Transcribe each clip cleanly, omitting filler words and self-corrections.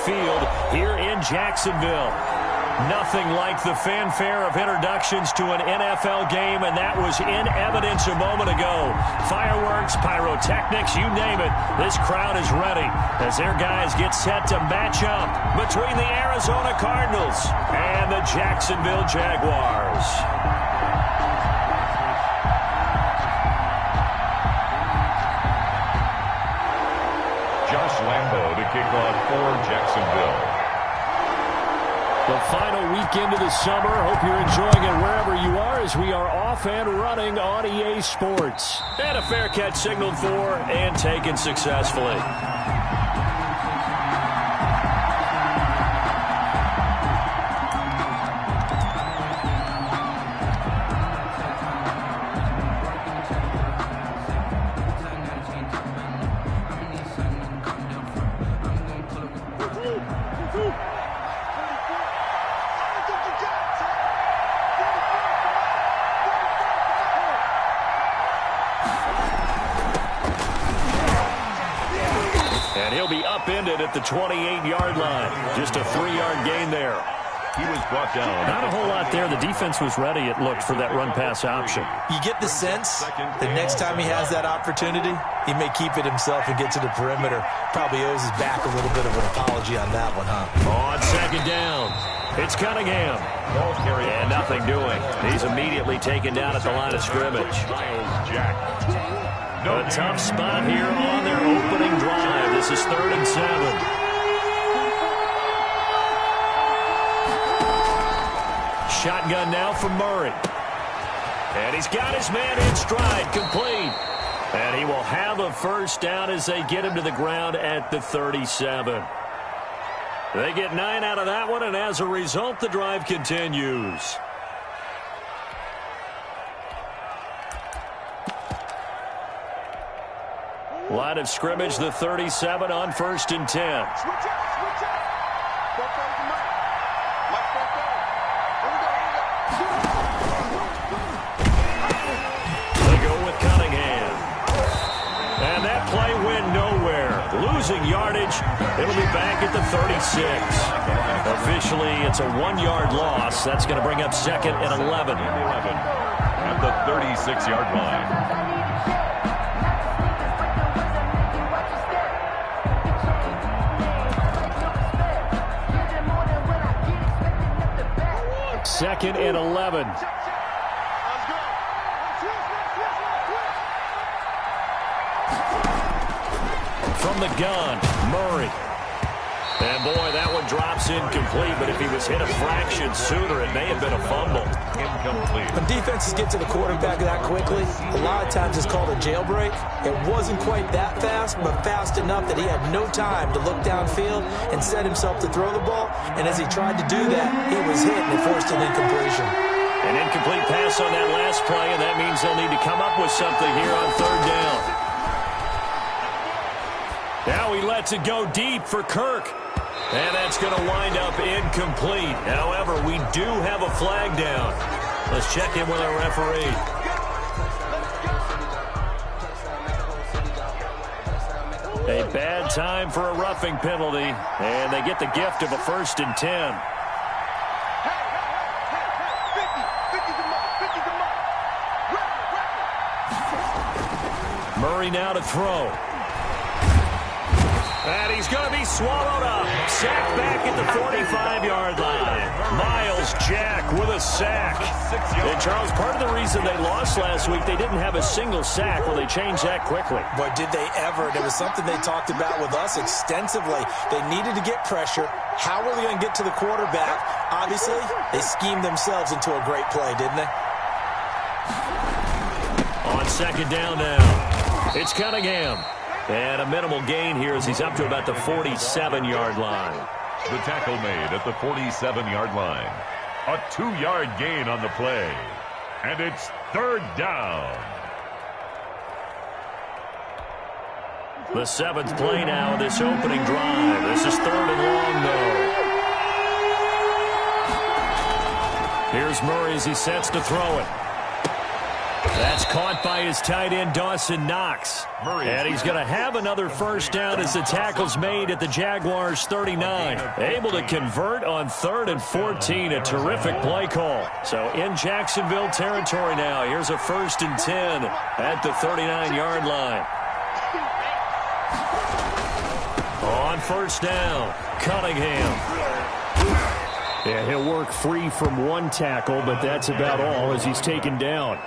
Field here in Jacksonville. Nothing like the fanfare of introductions to an NFL game, and that was in evidence a moment ago. Fireworks, pyrotechnics, you name it. This crowd is ready as their guys get set to match up between the Arizona Cardinals and the Jacksonville Jaguars. Josh Lambo to kick off for Jacksonville. The final weekend of the summer. Hope you're enjoying it wherever you are as we are off and running on EA Sports. And a fair catch signaled for and taken successfully. And he'll be upended at the 28-yard line. Just a 3-yard gain there. He was brought down. Not a whole lot there. The defense was ready, it looked, for that run-pass option. You get the sense the next time he has that opportunity, he may keep it himself and get to the perimeter. Probably owes his back a little bit of an apology on that one, huh? On second down, it's Cunningham. And nothing doing. He's immediately taken down at the line of scrimmage. A tough spot here on their opening drive. This is 3rd and 7. Shotgun now from Murray. And he's got his man in stride, complete. And he will have a first down as they get him to the ground at the 37. They get 9 out of that one, and as a result, the drive continues. Line of scrimmage, the 37 on 1st and 10. They go with Cunningham. And that play went nowhere. Losing yardage. It'll be back at the 36. Officially, it's a 1-yard loss. That's going to bring up 2nd and 11. At the 36-yard line. Second and 11. From the gun, Murray. And boy, that one drops incomplete, but if he was hit a fraction sooner, it may have been a fumble. Incomplete. When defenses get to the quarterback that quickly, a lot of times it's called a jailbreak. It wasn't quite that fast, but fast enough that he had no time to look downfield and set himself to throw the ball. And as he tried to do that, he was hit and it forced an incompletion. An incomplete pass on that last play, and that means they'll need to come up with something here on 3rd down. Now he lets it go deep for Kirk. And that's going to wind up incomplete. However, we do have a flag down. Let's check in with our referee. A bad time for a roughing penalty. And they get the gift of a 1st and 10. Murray now to throw. And he's going to be swallowed up. Sacked back at the 45-yard line. Myles Jack with a sack. And Charles, part of the reason they lost last week, they didn't have a single sack. Well, they changed that quickly. Boy, did they ever. It was something they talked about with us extensively. They needed to get pressure. How were they going to get to the quarterback? Obviously, they schemed themselves into a great play, didn't they? On second down now, it's Cunningham. And a minimal gain here as he's up to about the 47-yard line. The tackle made at the 47-yard line. A 2-yard gain on the play. And it's 3rd down. The 7th play now of this opening drive. This is 3rd and long, though. Here's Murray as he sets to throw it. That's caught by his tight end, Dawson Knox. And he's going to have another first down as the tackle's made at the Jaguars' 39. Able to convert on 3rd and 14. A terrific play call. So in Jacksonville territory now. Here's a 1st and 10 at the 39-yard line. On first down, Cunningham. Yeah, he'll work free from one tackle, but that's about all as he's taken down.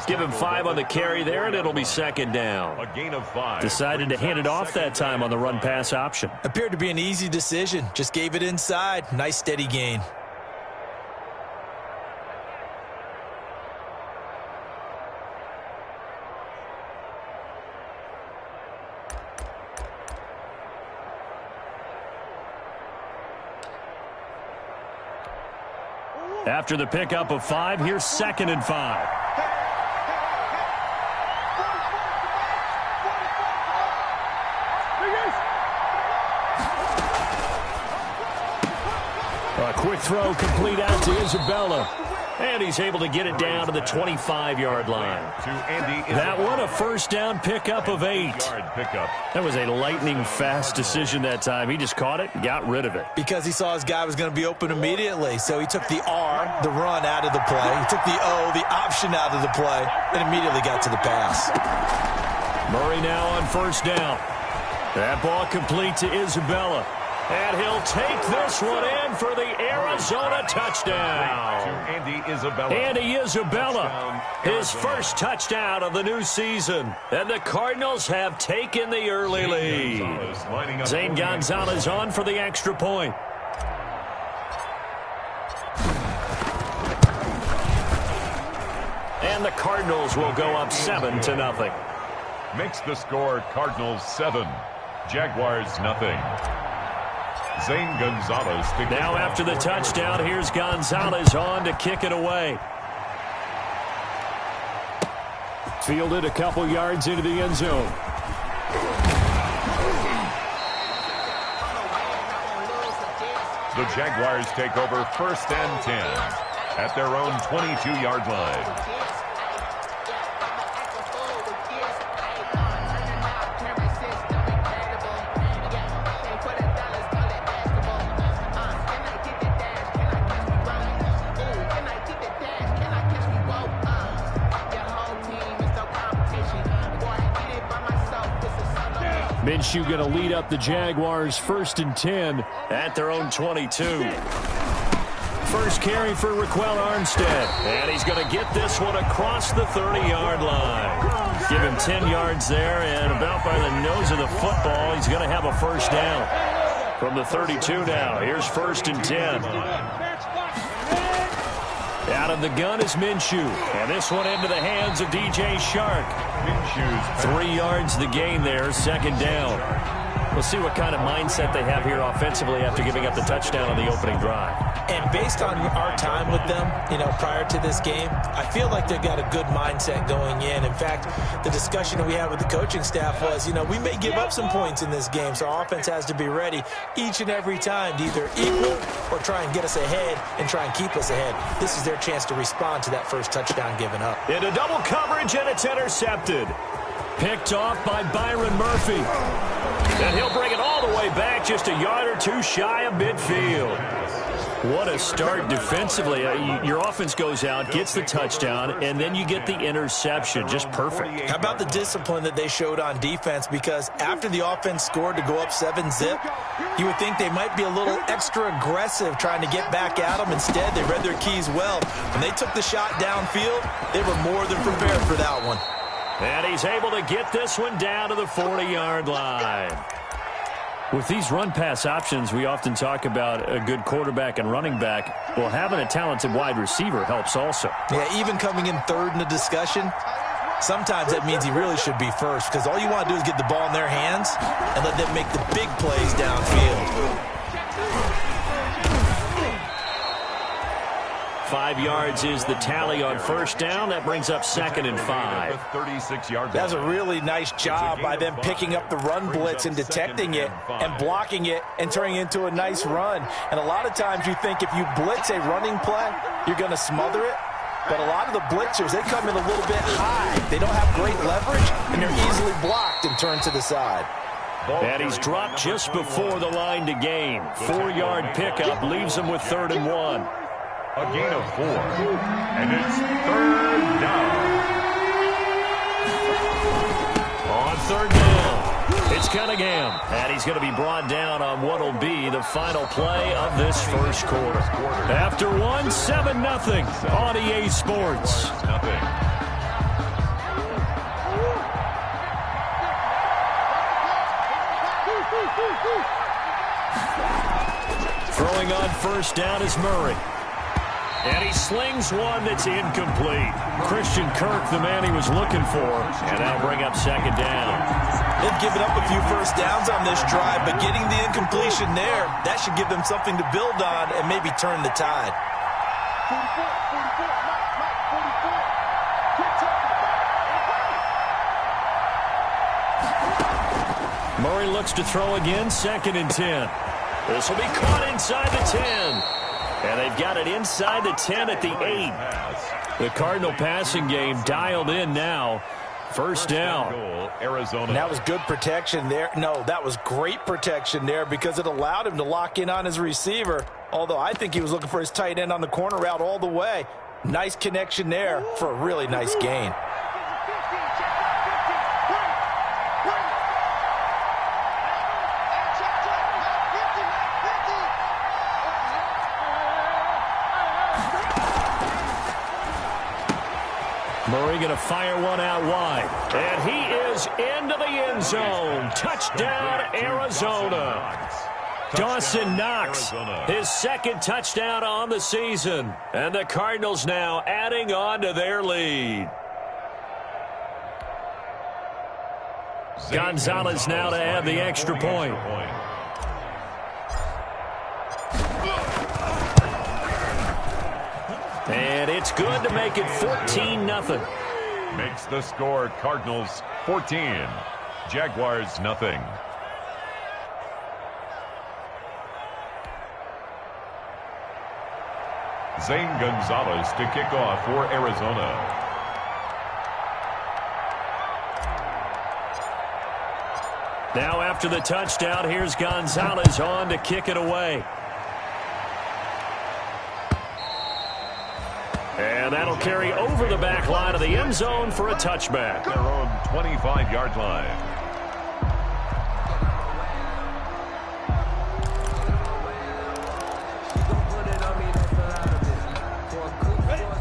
Give him 5 on the carry there, and it'll be 2nd down. A gain of 5. Decided to hand it off that time on the run-pass option. Appeared to be an easy decision. Just gave it inside. Nice, steady gain. After the pickup of 5, here's 2nd and 5. A quick throw complete out to Isabella. And he's able to get it down to the 25-yard line. That one, a first down pickup of 8. That was a lightning-fast decision that time. He just caught it and got rid of it. Because he saw his guy was going to be open immediately. So he took the R, the run, out of the play. He took the O, the option, out of the play, and immediately got to the pass. Murray now on first down. That ball complete to Isabella. And he'll take this one in for the Arizona touchdown. Andy Isabella, his first touchdown of the new season. And the Cardinals have taken the early lead. Zane Gonzalez on for the extra point. And the Cardinals will go up 7-0. Makes the score Cardinals 7, Jaguars nothing. Zane Gonzalez. Now after the touchdown, here's Gonzalez on to kick it away. Fielded a couple yards into the end zone. The Jaguars take over 1st and 10 at their own 22-yard line. Minshew going to lead up the Jaguars 1st and 10 at their own 22. First carry for Raquel Armstead. And he's going to get this one across the 30-yard line. Give him 10 yards there, and about by the nose of the football, he's going to have a first down. From the 32 now, here's 1st and 10. Out of the gun is Minshew. And this one into the hands of DJ Shark. 3 yards the gain there, 2nd down. We'll see what kind of mindset they have here offensively after giving up the touchdown on the opening drive. And based on our time with them, prior to this game, I feel like they've got a good mindset going in. In fact, the discussion that we had with the coaching staff was, we may give up some points in this game, so our offense has to be ready each and every time to either equal or try and get us ahead and try and keep us ahead. This is their chance to respond to that first touchdown given up. Into double coverage, and it's intercepted. Picked off by Byron Murphy. And he'll bring it all the way back, just a yard or two shy of midfield. What a start defensively. Your offense goes out, gets the touchdown, and then you get the interception. Just perfect. How about the discipline that they showed on defense? Because after the offense scored to go up 7-zip, you would think they might be a little extra aggressive trying to get back at them. Instead, they read their keys well. When they took the shot downfield, they were more than prepared for that one. And he's able to get this one down to the 40-yard line. With these run-pass options, we often talk about a good quarterback and running back. Well, having a talented wide receiver helps also. Yeah, even coming in third in the discussion, sometimes that means he really should be first, because all you want to do is get the ball in their hands and let them make the big plays downfield. 5 yards is the tally on first down. That brings up 2nd and 5. That's a really nice job by them picking up the run blitz and detecting it and blocking it and turning it into a nice run. And a lot of times you think if you blitz a running play, you're going to smother it. But a lot of the blitzers, they come in a little bit high. They don't have great leverage, and they're easily blocked and turned to the side. And he's dropped just before the line to gain. 4-yard pickup leaves him with 3rd and 1. A gain of 4. And it's 3rd down. On 3rd down, it's Cunningham. And he's going to be brought down on what will be the final play of this first quarter. After one, 7-0 on EA Sports. Throwing on 1st down is Murray. And he slings one that's incomplete. Christian Kirk, the man he was looking for. And that'll bring up 2nd down. They've given up a few 1st downs on this drive, but getting the incompletion there, that should give them something to build on and maybe turn the tide. Murray looks to throw again, 2nd and 10. This will be caught inside the 10. And they've got it inside the 10 at the 8. The Cardinal passing game dialed in now. 1st down. Arizona. That was good protection there. No, that was great protection there because it allowed him to lock in on his receiver. Although I think he was looking for his tight end on the corner route all the way. Nice connection there for a really nice gain. Murray going to fire one out wide. And he is into the end zone. Touchdown, Arizona. Dawson Knox, his 2nd touchdown on the season. And the Cardinals now adding on to their lead. Gonzalez now to add the extra point. And it's good to make it 14-0. Makes the score Cardinals 14, Jaguars nothing. Zane Gonzalez to kick off for Arizona. Now after the touchdown, here's Gonzalez on to kick it away. And that'll carry over the back line of the end zone for a touchback. Their own 25-yard line.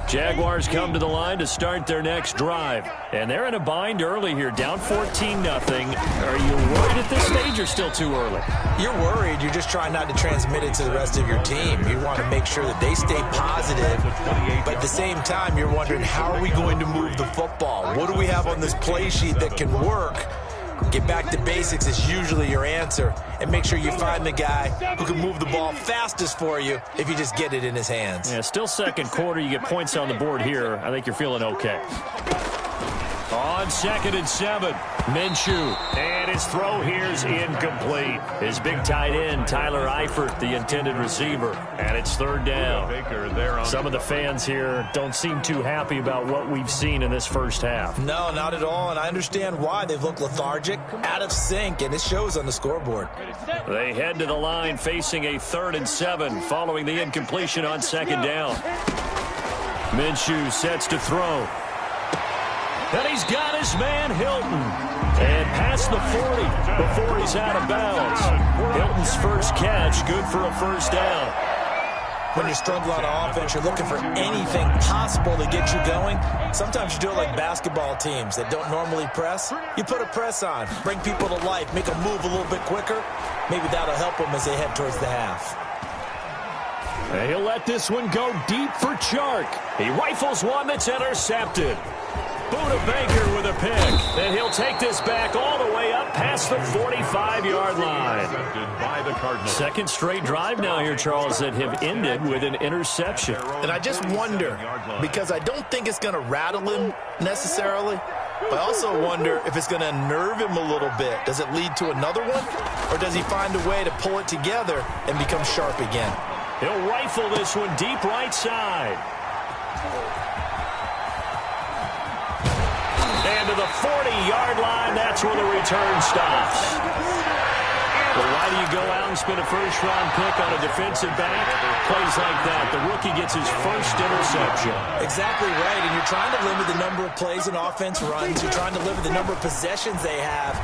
Jaguars come to the line to start their next drive. And they're in a bind early here, down 14-0. Are you worried at this stage or still too early? You're worried. You're just trying not to transmit it to the rest of your team. You want to make sure that they stay positive. But at the same time, you're wondering, how are we going to move the football? What do we have on this play sheet that can work? Get back to basics is usually your answer. And make sure you find the guy who can move the ball fastest for you if you just get it in his hands. Yeah, still 2nd quarter. You get points on the board here. I think you're feeling okay. On 2nd and 7, Minshew. And his throw here's incomplete. His big tight end, Tyler Eifert, the intended receiver. And it's 3rd down. Some of the fans here don't seem too happy about what we've seen in this first half. No, not at all. And I understand why. They've looked lethargic, out of sync, and it shows on the scoreboard. They head to the line facing a 3rd and 7 following the incompletion on 2nd down. Minshew sets to throw. And he's got his man, Hilton. And past the 40 before he's out of bounds. Hilton's first catch, good for a 1st down. When you're struggling on offense, you're looking for anything possible to get you going. Sometimes you do it like basketball teams that don't normally press. You put a press on, bring people to life, make them move a little bit quicker. Maybe that'll help them as they head towards the half. And he'll let this one go deep for Chark. He rifles one that's intercepted. Buda Baker with a pick. And he'll take this back all the way up past the 45-yard line. By the Cardinals. 2nd straight drive now here, Charles, that have ended with an interception. And I just wonder, because I don't think it's going to rattle him necessarily, but I also wonder if it's going to unnerve him a little bit. Does it lead to another one? Or does he find a way to pull it together and become sharp again? He'll rifle this one deep right side. And to the 40-yard line, that's where the return stops. Well, why do you go out and spend a first-round pick on a defensive back? Plays like that. The rookie gets his first interception. Exactly right, and you're trying to limit the number of plays an offense runs. You're trying to limit the number of possessions they have.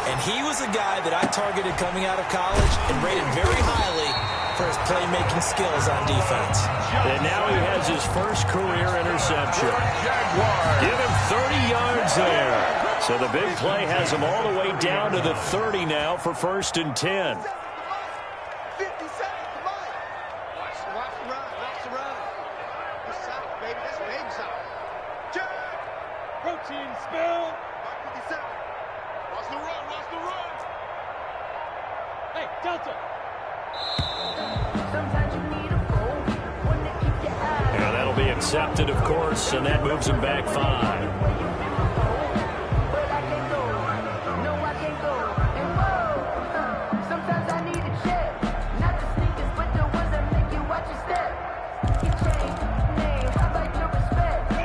And he was a guy that I targeted coming out of college and rated very highly for his playmaking skills on defense. And now he has his first career interception. Give him 30 yards there. So the big play has him all the way down to the 30 now for 1st and 10. 50 seconds, come on. Watch the run, watch the run. This side, baby, that's baby side. Check. Protein spill. Mark 57. Watch the run, watch the run. Hey, Delta. Sometimes you need a goal, one to keep your eyes. And that'll be accepted, of course, and that moves him back 5.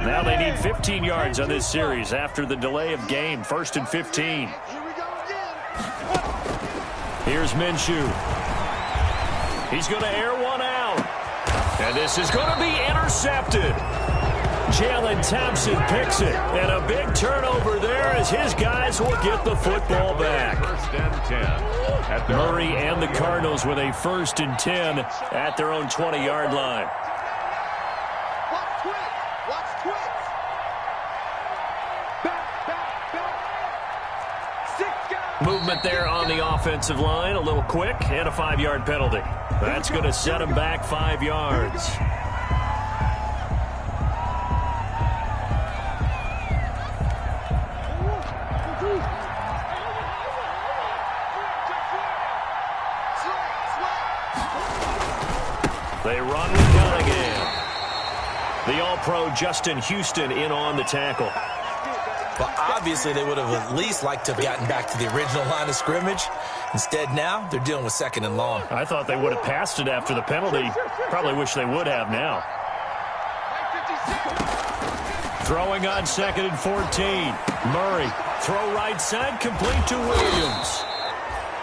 Now they need 15 yards on this series after the delay of game. 1st and 15. Here's Minshew. He's going to air one out. And this is going to be intercepted. Jalen Thompson picks it. And a big turnover there as his guys will get the football back. 1st and 10. Murray and the Cardinals with a 1st and 10 at their own 20-yard line. Movement there on the offensive line, a little quick, and a 5-yard penalty. That's going to set him back 5 yards. They run with Cunningham. The All-Pro Justin Houston in on the tackle. But obviously they would have at least liked to have gotten back to the original line of scrimmage. Instead now, they're dealing with 2nd and long. I thought they would have passed it after the penalty. Probably wish they would have now. Throwing on 2nd and 14. Murray, throw right side, complete to Williams.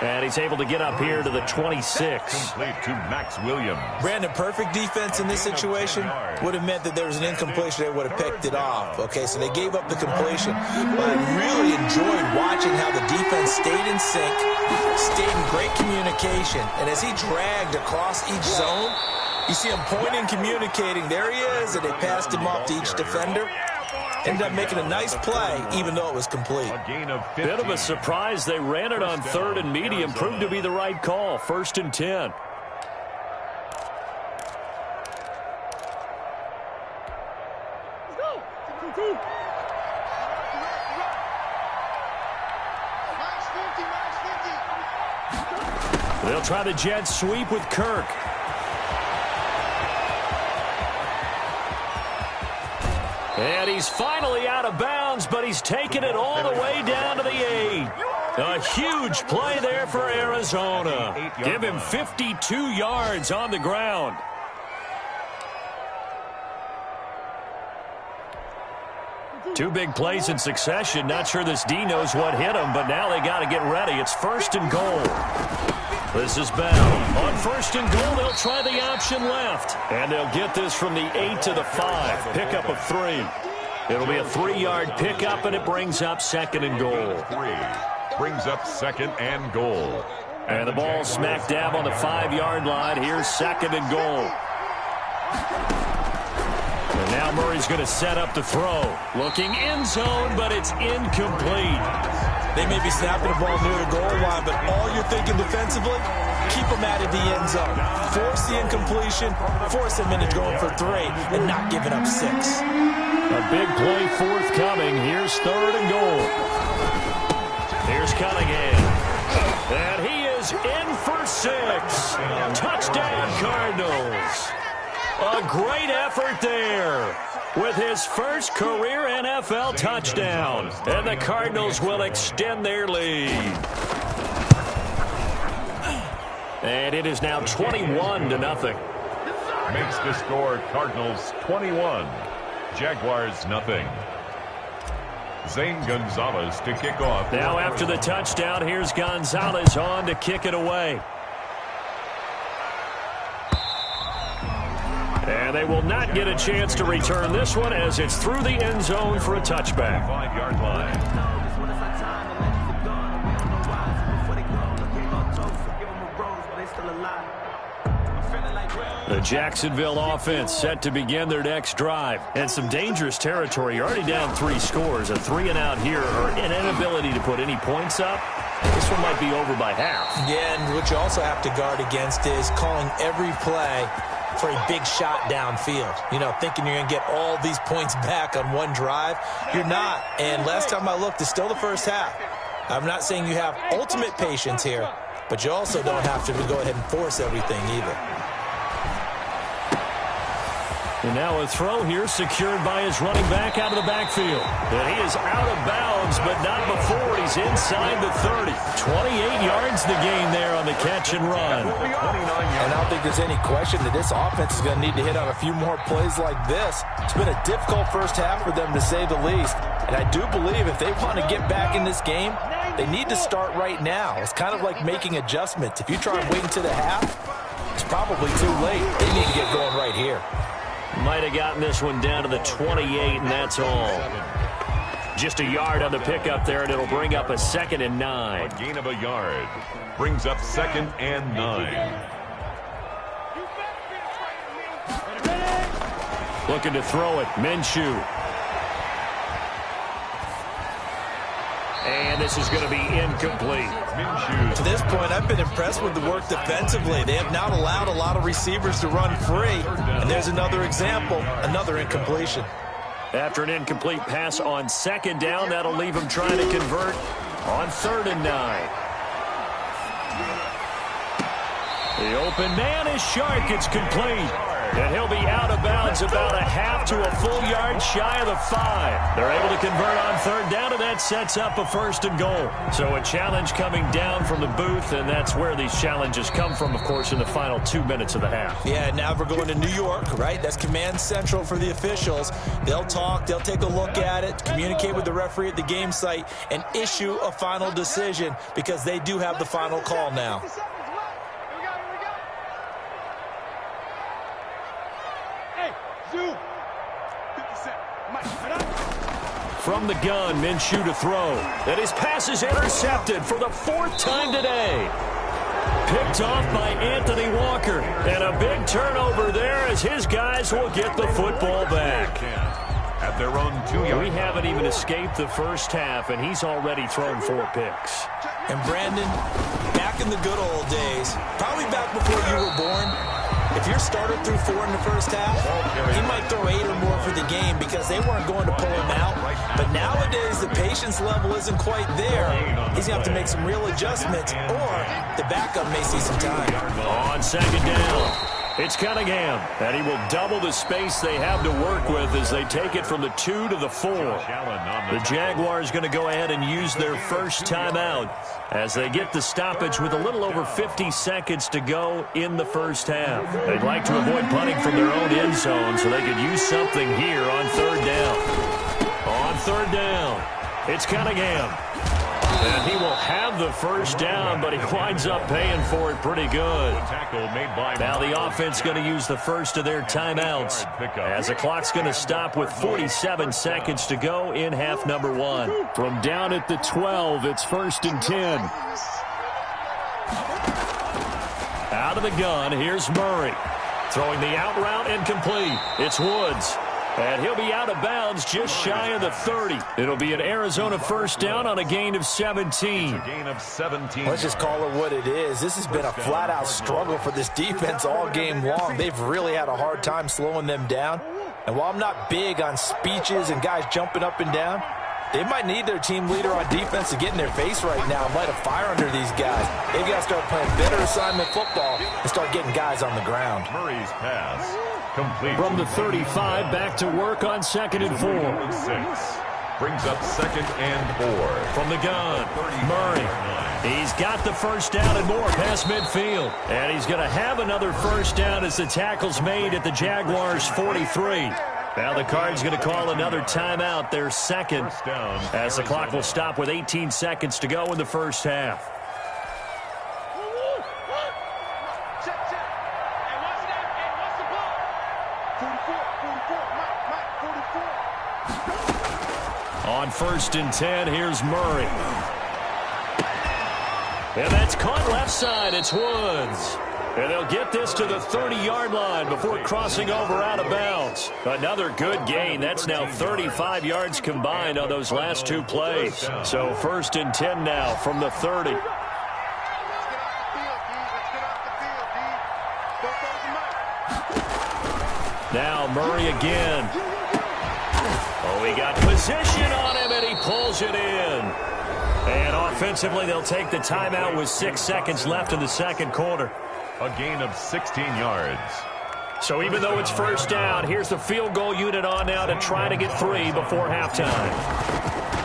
And he's able to get up here to the 26. Complete to Max Williams. Brandon, perfect defense in this situation would have meant that there was an incompletion. They would have picked it off. Okay, so they gave up the completion. But I really enjoyed watching how the defense stayed in sync, stayed in great communication. And as he dragged across each zone, you see him pointing, communicating. There he is, and they passed him off to each defender. Ended up making a nice play, even though it was complete. A gain of 15. Bit of a surprise. They ran it on 3rd and medium. Proved to be the right call. 1st and 10. They'll try the jet sweep with Kirk. And he's finally out of bounds, but he's taken it all the way down to the 8. A huge play there for Arizona. Give him 52 yards on the ground. Two big plays in succession. Not sure this D knows what hit him, but now they got to get ready. It's 1st and goal. This is Bell. On 1st and goal, they'll try the option left. And they'll get this from the 8 to the 5. Pickup of 3. It'll be a 3-yard pickup, and it brings up 2nd and goal. 3 brings up 2nd and goal. And the ball smack dab on the 5-yard line. Here's 2nd and goal. And now Murray's going to set up the throw. Looking end zone, but it's incomplete. They may be snapping the ball near the goal line, but all you're thinking defensively, keep them out of the end zone. Force the incompletion, force them into going for 3, and not giving up 6. A big play forthcoming. Here's 3rd and goal. Here's Cunningham. And he is in for 6. Touchdown, Cardinals. A great effort there with his first career NFL touchdown. And the Cardinals will extend their lead. And it is now 21-0. Makes the score Cardinals 21. Jaguars nothing. Zane Gonzalez to kick off. Now after the touchdown, here's Gonzalez on to kick it away. And they will not get a chance to return this one as it's through the end zone for a touchback. 5-yard line. The Jacksonville offense set to begin their next drive. And some dangerous territory. You're already down 3 scores. A 3-and-out here or an inability to put any points up. This one might be over by half. Yeah, and what you also have to guard against is calling every play for a big shot downfield. You know, thinking you're going to get all these points back on one drive. You're not. And last time I looked, it's still the first half. I'm not saying you have ultimate patience here, but you also don't have to go ahead and force everything either. And now a throw here secured by his running back out of the backfield. And he is out of bounds, but not before he's inside the 30. 28 yards the gain there on the catch and run. And I don't think there's any question that this offense is going to need to hit on a few more plays like this. It's been a difficult first half for them, to say the least. And I do believe if they want to get back in this game, they need to start right now. It's kind of like making adjustments. If you try and wait until the half, it's probably too late. They need to get going right here. Might have gotten this one down to the 28, and that's all. Just a yard on the pickup there, and it'll bring up a 2nd and 9. A gain of a yard brings up 2nd and 9. Looking to throw it, Minshew. And this is going to be incomplete. To this point, I've been impressed with the work defensively. They have not allowed a lot of receivers to run free. And there's another example, another incompletion. After an incomplete pass on 2nd down, that'll leave him trying to convert on 3rd and 9. The open man is Shark. It's complete. And he'll be out of bounds about a half to a full yard shy of the 5. They're able to convert on 3rd down, and that sets up a 1st and goal. So a challenge coming down from the booth, and that's where these challenges come from, of course, in the final 2 minutes of the half. Yeah, now we're going to New York, right? That's command central for the officials. They'll talk, they'll take a look at it, communicate with the referee at the game site, and issue a final decision because they do have the final call now. From the gun, Minshew to throw. And his pass is intercepted for the 4th time today. Picked off by Anthony Walker. And a big turnover there as his guys will get the football back. At their own 2-yard. We haven't even escaped the first half, and he's already thrown 4 picks. And Brandon, back in the good old days, probably back before you were born, if your starter threw 4 in the first half, he might throw 8 or more for the game because they weren't going to pull him out. But nowadays, the patience level isn't quite there. He's going to have to make some real adjustments, or the backup may see some time. On 2nd down, it's Cunningham, and he will double the space they have to work with as they take it from the 2 to the 4. The Jaguars going to go ahead and use their first timeout as they get the stoppage with a little over 50 seconds to go in the first half. They'd like to avoid punting from their own end zone so they could use something here on 3rd down. On 3rd down, it's Cunningham. And he will have the first down, but he winds up paying for it pretty good. Now the offense going to use the first of their timeouts as the clock's going to stop with 47 seconds to go in half number 1. From down at the 12, it's 1st and 10. Out of the gun, here's Murray. Throwing the out route incomplete. It's Woods. And he'll be out of bounds just shy of the 30. It'll be an Arizona first down on a gain of 17. Let's just call it what it is. This has been a flat-out struggle for this defense all game long. They've really had a hard time slowing them down. And while I'm not big on speeches and guys jumping up and down, they might need their team leader on defense to get in their face right now and light a fire under these guys. They've got to start playing better assignment football and start getting guys on the ground. Murray's pass. Complete. From the 35, back to work on 2nd and 4. 6 brings up 2nd and 4. From the gun, Murray. He's got the first down and more past midfield. And he's going to have another first down as the tackle's made at the Jaguars' 43. Now the Cards going to call another timeout, their second, as the clock will stop with 18 seconds to go in the first half. On 1st and 10, here's Murray. And that's caught left side. It's Woods. And they'll get this to the 30-yard line before crossing over out of bounds. Another good gain. That's now 35 yards combined on those last two plays. So 1st and 10 now from the 30. Now Murray again. Oh, he got position on him, and he pulls it in. And offensively, they'll take the timeout with 6 seconds left in the second quarter. A gain of 16 yards. So even though it's first down, here's the field goal unit on now to try to get 3 before halftime.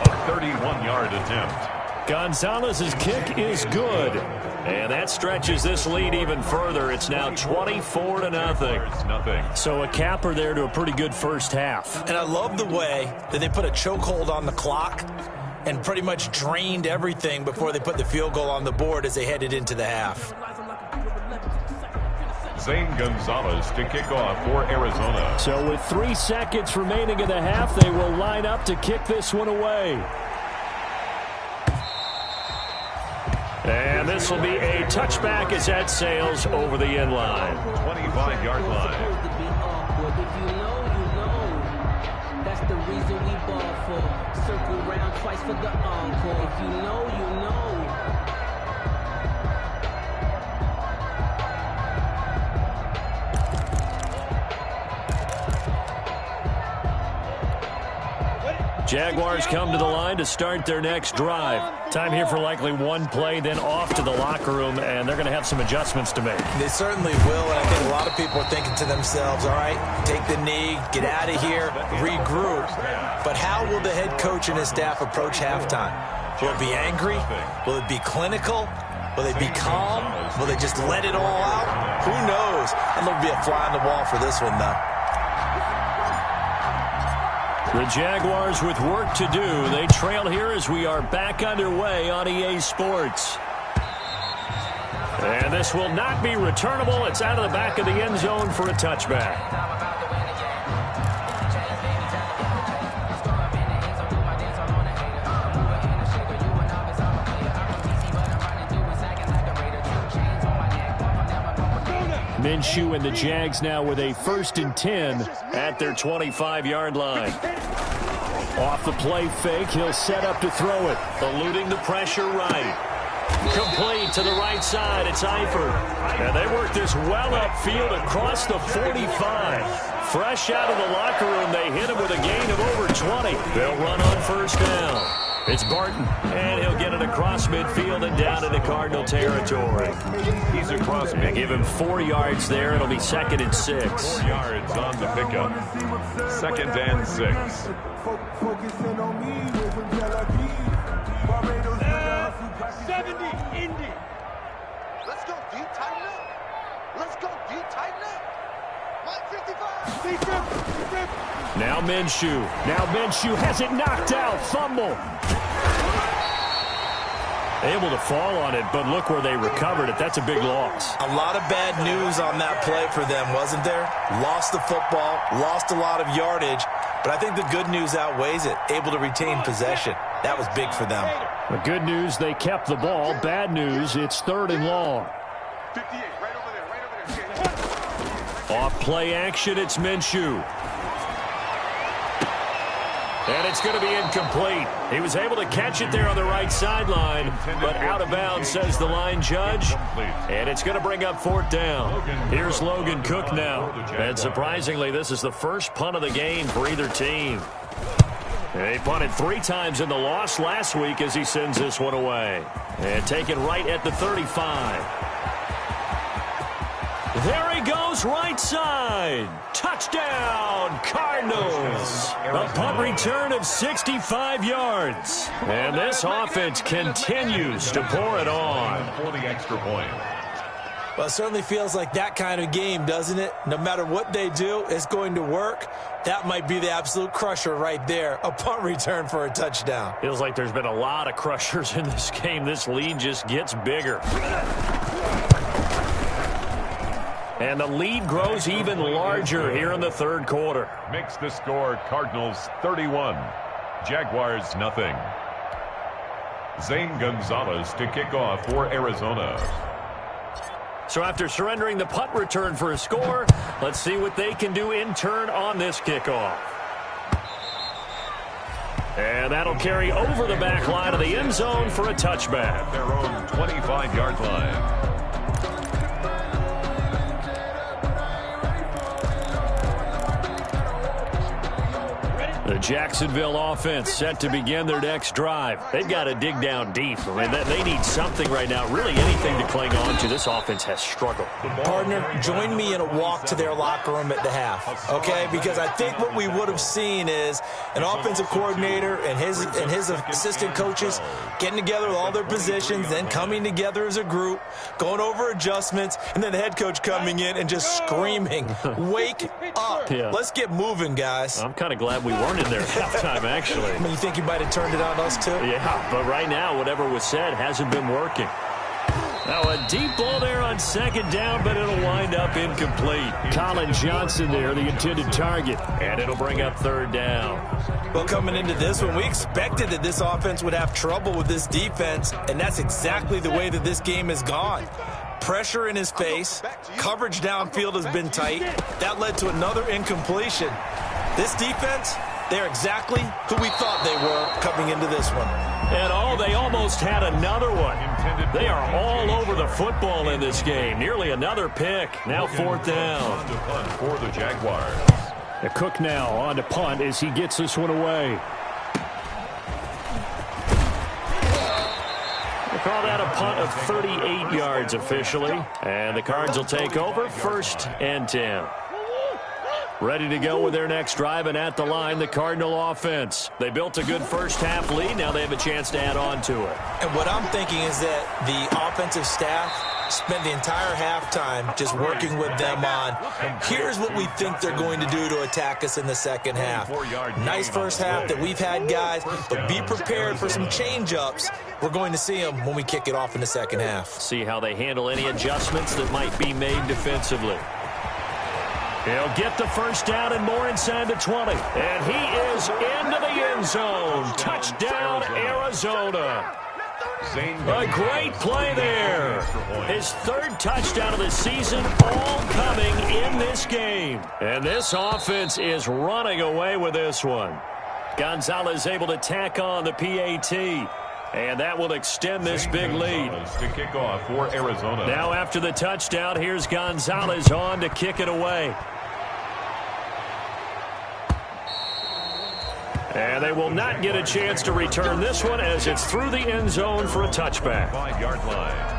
A 31-yard attempt. Gonzalez's kick is good. And that stretches this lead even further. It's now 24-0. So a capper there to a pretty good first half. And I love the way that they put a chokehold on the clock and pretty much drained everything before they put the field goal on the board as they headed into the half. Zane Gonzalez to kick off for Arizona. So with 3 seconds remaining in the half, they will line up to kick this one away. And this will be a touchback as that sails over the end line. 25-yard line. If you know, you know. That's the reason we ball for. Circle round twice for the encore. If you know, you know. Jaguars come to the line to start their next drive. Time here for likely one play, then off to the locker room, and they're going to have some adjustments to make. They certainly will, and I think a lot of people are thinking to themselves, all right, take the knee, get out of here, regroup. But how will the head coach and his staff approach halftime? Will it be angry? Will it be clinical? Will they be calm? Will they just let it all out? Who knows? And there'll be a fly on the wall for this one, though. The Jaguars with work to do. They trail here as we are back underway on EA Sports. And this will not be returnable. It's out of the back of the end zone for a touchback. Minshew and the Jags now with a 1st and 10 at their 25-yard line. Off the play fake, he'll set up to throw it. Eluding the pressure right. Complete to the right side, it's Eifert. And they work this well upfield across the 45. Fresh out of the locker room, they hit him with a gain of over 20. They'll run on 1st down. It's Barton, and he'll get it across midfield and down into Cardinal territory. He's across midfield. They give him 4 yards there. It'll be 2nd and 6. 4 yards on the pickup. 2nd and 6. Let's go, D. Tighten up. Let's go, D. Tighten up. Mike 55. Now Minshew. Now Minshew has it knocked out. Fumble. Able to fall on it, but look where they recovered it. That's a big loss. A lot of bad news on that play for them, wasn't there? Lost the football, lost a lot of yardage, but I think the good news outweighs it. Able to retain possession. That was big for them. The good news, they kept the ball. Bad news, it's 3rd and long. 58, right over there. Off play action, it's Minshew. And it's going to be incomplete. He was able to catch it there on the right sideline, but out of bounds, says the line judge. And it's going to bring up 4th down. Here's Logan Cook now. And surprisingly, this is the first punt of the game for either team. They punted 3 times in the loss last week as he sends this one away. And taken right at the 35. There he goes, right side. Touchdown, Cardinals. A punt return of 65 yards. And this offense continues to pour it on. For the extra point. Well, it certainly feels like that kind of game, doesn't it? No matter what they do, it's going to work. That might be the absolute crusher right there. A punt return for a touchdown. Feels like there's been a lot of crushers in this game. This lead just gets bigger. And the lead grows even larger here in the third quarter. Makes the score Cardinals 31, Jaguars nothing. Zane Gonzalez to kick off for Arizona. So after surrendering the punt return for a score, let's see what they can do in turn on this kickoff. And that'll carry over the back line of the end zone for a touchback. At their own 25-yard line. The Jacksonville offense set to begin their next drive. They've got to dig down deep. I mean, they need something right now, really anything to cling on to. This offense has struggled. Partner, join me in a walk to their locker room at the half, okay? Because I think what we would have seen is an offensive coordinator and his assistant coaches getting together with all their positions, then coming together as a group, going over adjustments, and then the head coach coming in and just screaming, wake up. Yeah. Let's get moving, guys. I'm kind of glad we weren't in there at halftime, actually. I mean, you think you might have turned it on us, too? Yeah, but right now, whatever was said hasn't been working. Now, a deep ball there on second down, but it'll wind up incomplete. Colin Johnson there, the intended target, and it'll bring up third down. Well, coming into this one, we expected that this offense would have trouble with this defense, and that's exactly the way that this game has gone. Pressure in his face, coverage downfield has been tight. That led to another incompletion. This defense, they're exactly who we thought they were coming into this one. And they almost had another one. They are all over the football in this game. Nearly another pick. Now fourth down. For the Jaguars. The Cook now on to punt as he gets this one away. They call that a punt of 38 yards officially. And the Cards will take over 1st and 10. Ready to go with their next drive, and at the line, the Cardinal offense. They built a good first-half lead. Now they have a chance to add on to it. And what I'm thinking is that the offensive staff spent the entire halftime just working with them on, here's what we think they're going to do to attack us in the second half. Nice first half that we've had, guys, but be prepared for some change-ups. We're going to see them when we kick it off in the second half. See how they handle any adjustments that might be made defensively. He'll get the first down and more inside the 20. And he is into the end zone. Touchdown, Arizona. A great play there. His third touchdown of the season, all coming in this game. And this offense is running away with this one. Gonzalez able to tack on the PAT. And that will extend this big lead. To kick off for Arizona. Now after the touchdown, here's Gonzalez on to kick it away. And they will not get a chance to return this one as it's through the end zone for a touchback. 5-yard line.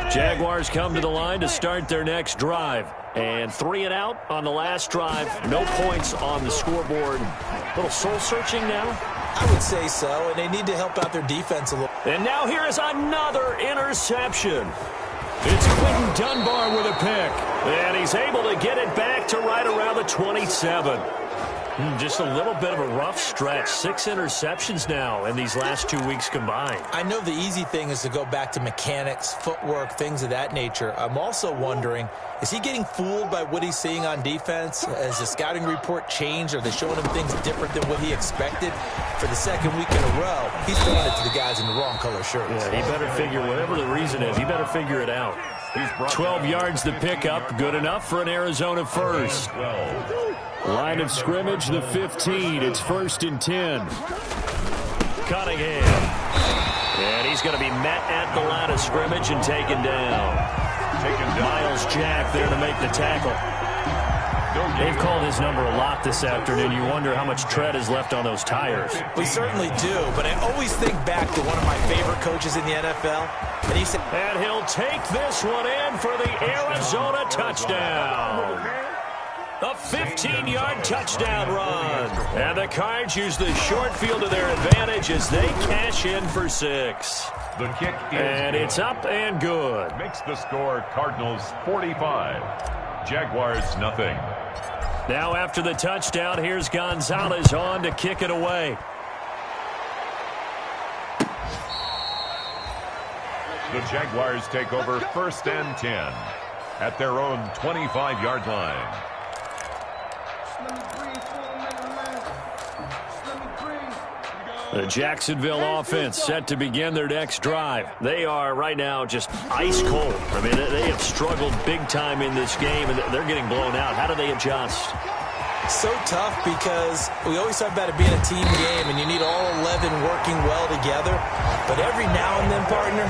Jaguars come to the line to start their next drive. And 3 and out on the last drive. No points on the scoreboard. A little soul-searching now. I would say so, and they need to help out their defense a little. And now here is another interception. It's Quentin Dunbar with a pick. And he's able to get it back to right around the 27. Just a little bit of a rough stretch. 6 interceptions now in these last 2 weeks combined. I know the easy thing is to go back to mechanics, footwork, things of that nature. I'm also wondering, is he getting fooled by what he's seeing on defense? Has the scouting report changed? Are they showing him things different than what he expected? For the second week in a row, he's throwing it to the guys in the wrong color shirts. Yeah, he better figure, whatever the reason is, he better figure it out. 12 yards the pickup, good enough for an Arizona first. Line of scrimmage, the 15. It's 1st and 10. Cunningham. And he's going to be met at the line of scrimmage and taken down. Miles Jack there to make the tackle. They've called his number a lot this afternoon. You wonder how much tread is left on those tires. We certainly do, but I always think back to one of my favorite coaches in the NFL. And he said, and he'll take this one in for the Arizona touchdown. A 15-yard touchdown run. And the Cards use the short field to their advantage as they cash in for 6. The kick is and good. It's up and good. Makes the score Cardinals 45. Jaguars nothing. Now after the touchdown, here's Gonzalez on to kick it away. The Jaguars take over 1st and 10 at their own 25-yard line. The Jacksonville offense set to begin their next drive. They are right now just ice cold. I mean, they have struggled big time in this game, and they're getting blown out. How do they adjust? So tough because we always talk about it being a team game and you need all 11 working well together. But every now and then, partner,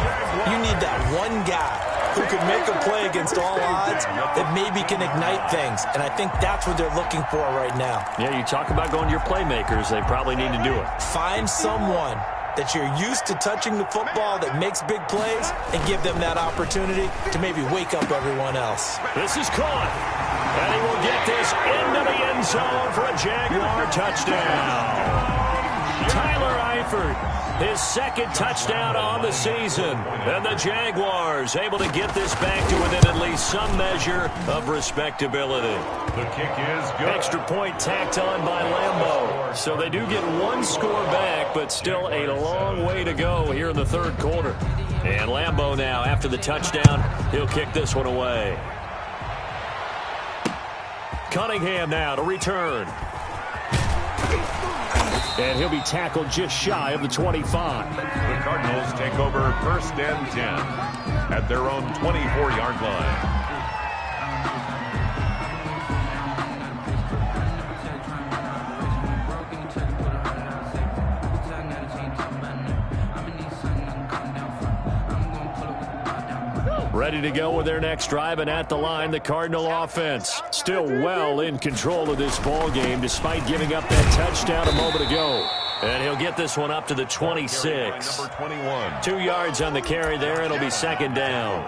you need that one guy who could make a play against all odds that maybe can ignite things. And I think that's what they're looking for right now. Yeah, you talk about going to your playmakers. They probably need to do it. Find someone that you're used to touching the football that makes big plays and give them that opportunity to maybe wake up everyone else. This is caught. And he will get this into the end zone for a Jaguar touchdown. Tyler Eifert, his second touchdown on the season. And the Jaguars able to get this back to within at least some measure of respectability. The kick is good. Extra point tacked on by Lambeau. So they do get one score back, but still a long way to go here in the third quarter. And Lambeau now, after the touchdown, he'll kick this one away. Cunningham now to return. And he'll be tackled just shy of the 25. The Cardinals take over 1st and 10 at their own 24-yard line. Ready to go with their next drive, and at the line, the Cardinal offense still well in control of this ball game despite giving up that touchdown a moment ago. And he'll get this one up to the 26. Number 21. 2 yards on the carry there. It'll be second down.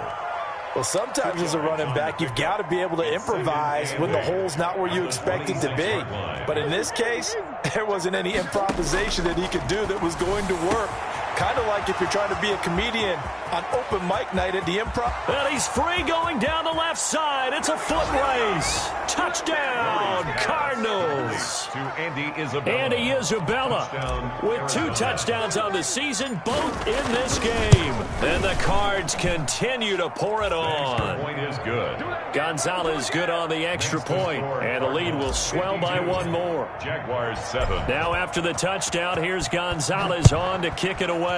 Well, sometimes as a running back, you've got to be able to improvise when the hole's not where you expect it to be. But in this case, there wasn't any improvisation that he could do that was going to work. Kind of like if you're trying to be a comedian on open mic night at the Improv. And he's free going down the left side. It's a foot race. Touchdown, Cardinals. To Andy Isabella. Andy Isabella with 2 touchdowns on the season, both in this game. And the Cards continue to pour it on. Point is good. Gonzalez good on the extra point, and the lead will swell by 1 more. Jaguars 7. Now after the touchdown, here's Gonzalez on to kick it away.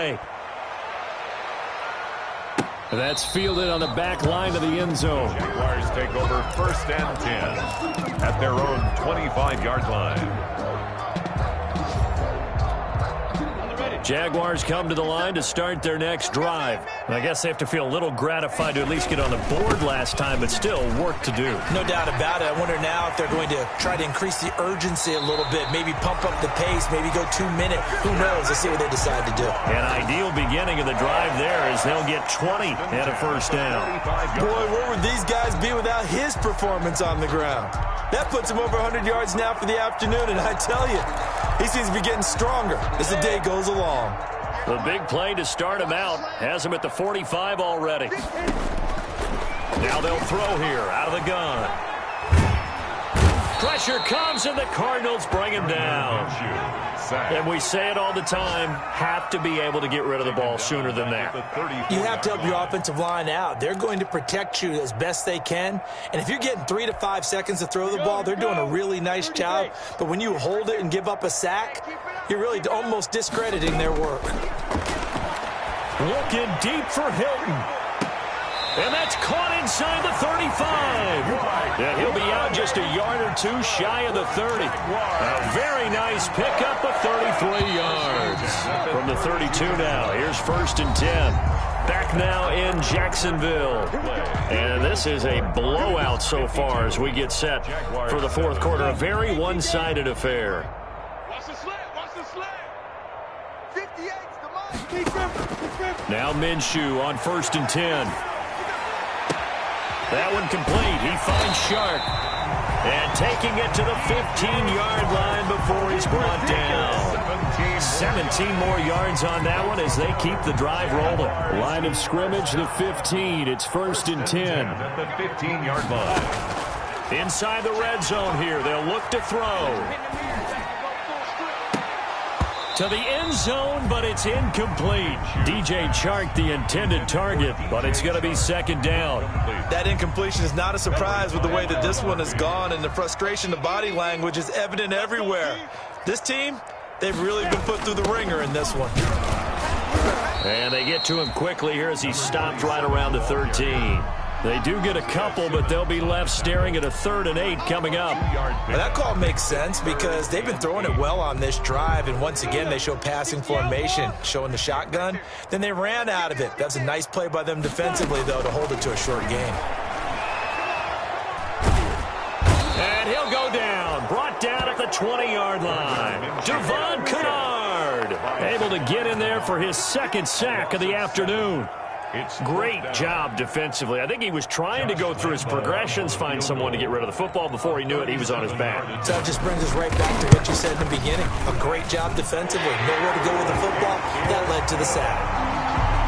That's fielded on the back line of the end zone. Jaguars take over 1st and 10 at their own 25-yard line. Jaguars come to the line to start their next drive. And I guess they have to feel a little gratified to at least get on the board last time, but still work to do. No doubt about it. I wonder now if they're going to try to increase the urgency a little bit, maybe pump up the pace, maybe go 2 minute. Who knows? Let's see what they decide to do. An ideal beginning of the drive there is they'll get 20 and a first down. Boy, where would these guys be without his performance on the ground? That puts him over 100 yards now for the afternoon, and I tell you, he seems to be getting stronger as the day goes along. The big play to start him out has him at the 45 already. Now they'll throw here out of the gun. Pressure comes, and the Cardinals bring him down. And we say it all the time, have to be able to get rid of the ball sooner than that. You have to help your offensive line out. They're going to protect you as best they can. And if you're getting 3 to 5 seconds to throw the ball, they're doing a really nice job. But when you hold it and give up a sack, you're really almost discrediting their work. Looking deep for Hilton. And that's caught inside the 35. And he'll be out just a yard or 2 shy of the 30. A very nice pickup of 33 yards. From the 32 now, here's 1st and 10. Back now in Jacksonville. And this is a blowout so far as we get set for the fourth quarter. A very one-sided affair. Watch the slant. Watch the slant. 58's the mark. Now Minshew on 1st and 10. That one complete. He finds Sharp. And taking it to the 15-yard line before he's brought down. 17 more yards on that one as they keep the drive rolling. Line of scrimmage, the 15. It's 1st and 10. At the 15-yard line. Inside the red zone here. They'll look to throw. To the end zone, but it's incomplete. DJ Chark, the intended target, but it's going to be 2nd down. That incompletion is not a surprise with the way that this one has gone, and the frustration, the body language is evident everywhere. This team, they've really been put through the ringer in this one. And they get to him quickly here as he stopped right around the 13. They do get a couple, but they'll be left staring at a 3rd and 8 coming up. Well, that call makes sense because they've been throwing it well on this drive, and once again they show passing formation, showing the shotgun. Then they ran out of it. That's a nice play by them defensively, though, to hold it to a short game. And he'll go down. Brought down at the 20-yard line. Devon Kennard able to get in there for his 2nd sack of the afternoon. Great job defensively. I think he was trying to go through his progressions, find someone to get rid of the football. Before he knew it, he was on his back. So it just brings us right back to what you said in the beginning. A great job defensively. Nowhere to go with the football. That led to the sack.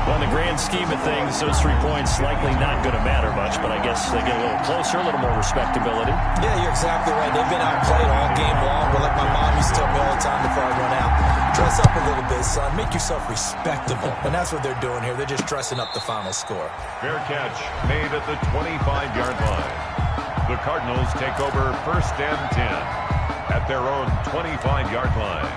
Well, in the grand scheme of things, those 3 points likely not going to matter much, but I guess they get a little closer, a little more respectability. Yeah, you're exactly right. They've been outplayed all game long, but like my mom used to tell me all the time before I run out, dress up a little bit, son. Make yourself respectable. And that's what they're doing here. They're just dressing up the final score. Fair catch made at the 25-yard line. The Cardinals take over 1st and 10 at their own 25-yard line.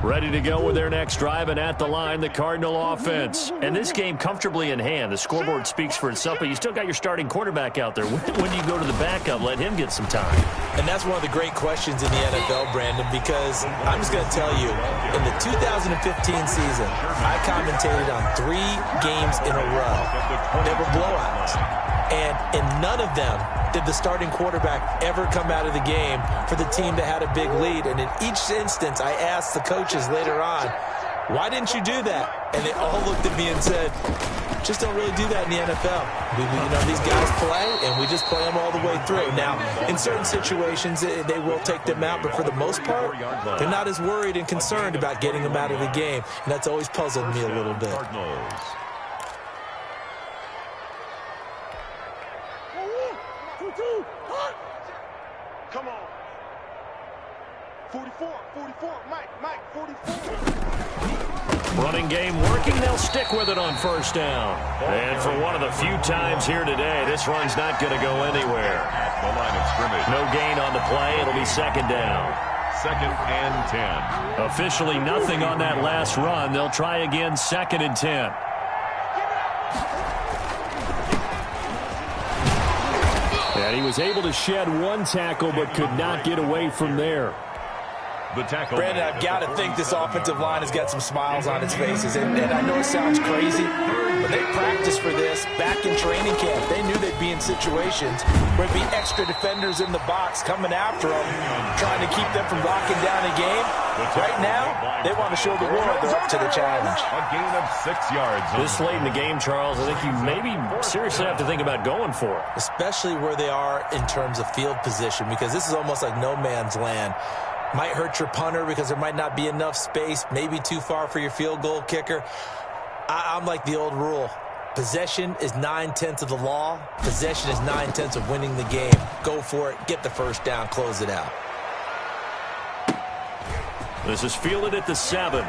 Ready to go with their next drive, and at the line, the Cardinal offense. And this game comfortably in hand. The scoreboard speaks for itself, but you still got your starting quarterback out there. When do you go to the backup? Let him get some time. And that's one of the great questions in the NFL, Brandon, because I'm just going to tell you, in the 2015 season, I commentated on 3 games in a row. They were blowouts. And in none of them did the starting quarterback ever come out of the game for the team that had a big lead. And in each instance, I asked the coaches later on, why didn't you do that? And they all looked at me and said, just don't really do that in the NFL. These guys play, and we just play them all the way through. Now, in certain situations, they will take them out, but for the most part, they're not as worried and concerned about getting them out of the game. And that's always puzzled me a little bit. Come on. 44, Mike, 44. Running game working. They'll stick with it on 1st down. And for one of the few times here today, this run's not going to go anywhere. At the line of scrimmage. No gain on the play. It'll be 2nd down. 2nd and 10. Officially nothing on that last run. They'll try again, 2nd and 10. And he was able to shed 1 tackle, but could not get away from there. The tackle. Brandon, I've got to think this offensive line has got some smiles on its faces. And I know it sounds crazy, but they practiced for this back in training camp. They knew they'd be in situations where there'd be extra defenders in the box coming after them, trying to keep them from locking down a game. Right now, they want to show the world they're up to the challenge. A gain of 6 yards. This late in the game, Charles, I think you maybe seriously have to think about going for it. Especially where they are in terms of field position, because this is almost like no man's land. Might hurt your punter because there might not be enough space, maybe too far for your field goal kicker. I'm like the old rule. Possession is 9/10 of the law. Possession is 9/10 of winning the game. Go for it. Get the 1st down. Close it out. This is fielded at the 7.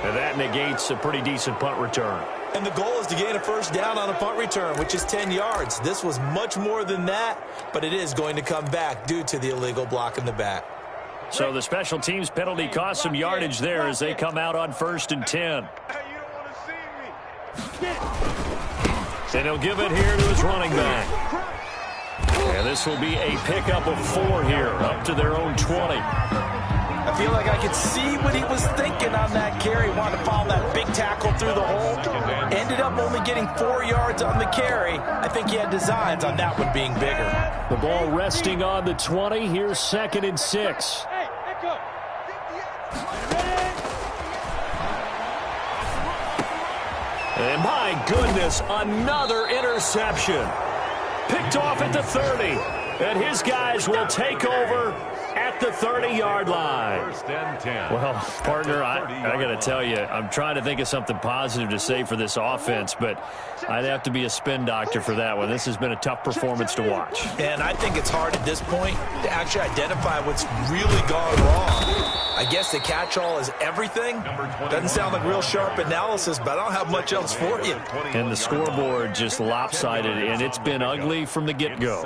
And that negates a pretty decent punt return. And the goal is to gain a 1st down on a punt return, which is 10 yards. This was much more than that, but it is going to come back due to the illegal block in the back. So the special teams penalty cost some yardage there as they come out on 1st and 10. Hey, you don't want to see me. And he'll give it here to his running back. And this will be a pickup of 4 here, up to their own 20. I feel like I could see what he was thinking on that carry. Wanted to follow that big tackle through the hole. Ended up only getting 4 yards on the carry. I think he had designs on that one being bigger. The ball resting on the 20. Here's 2nd and 6. Hey, go. And my goodness, another interception. Picked off at the 30. And his guys will take over at the 30-yard line. First and 10. Well, partner, I got to tell you, I'm trying to think of something positive to say for this offense, but I'd have to be a spin doctor for that one. This has been a tough performance to watch. And I think it's hard at this point to actually identify what's really gone wrong. I guess the catch-all is everything. Doesn't sound like real sharp analysis, but I don't have much else for you. And the scoreboard just lopsided, and it's been ugly from the get-go.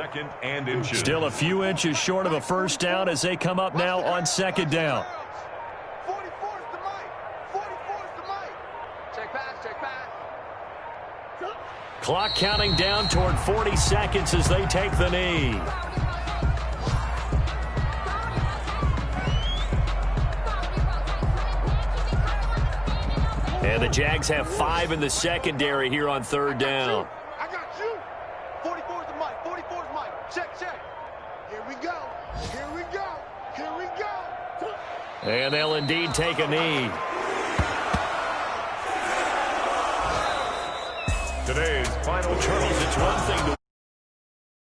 Still a few inches short of a first down as they come up now on second down. 44's the mic. 44's the mic. Check pass, check pass. Clock counting down toward 40 seconds as they take the knee. And the Jags have 5 in the secondary here on third down. I got you. 44's the mic. 44's the mic. Check, check. Here we go. Here we go. Here we go. And they'll indeed take a knee. Today's final Charles, it's one thing to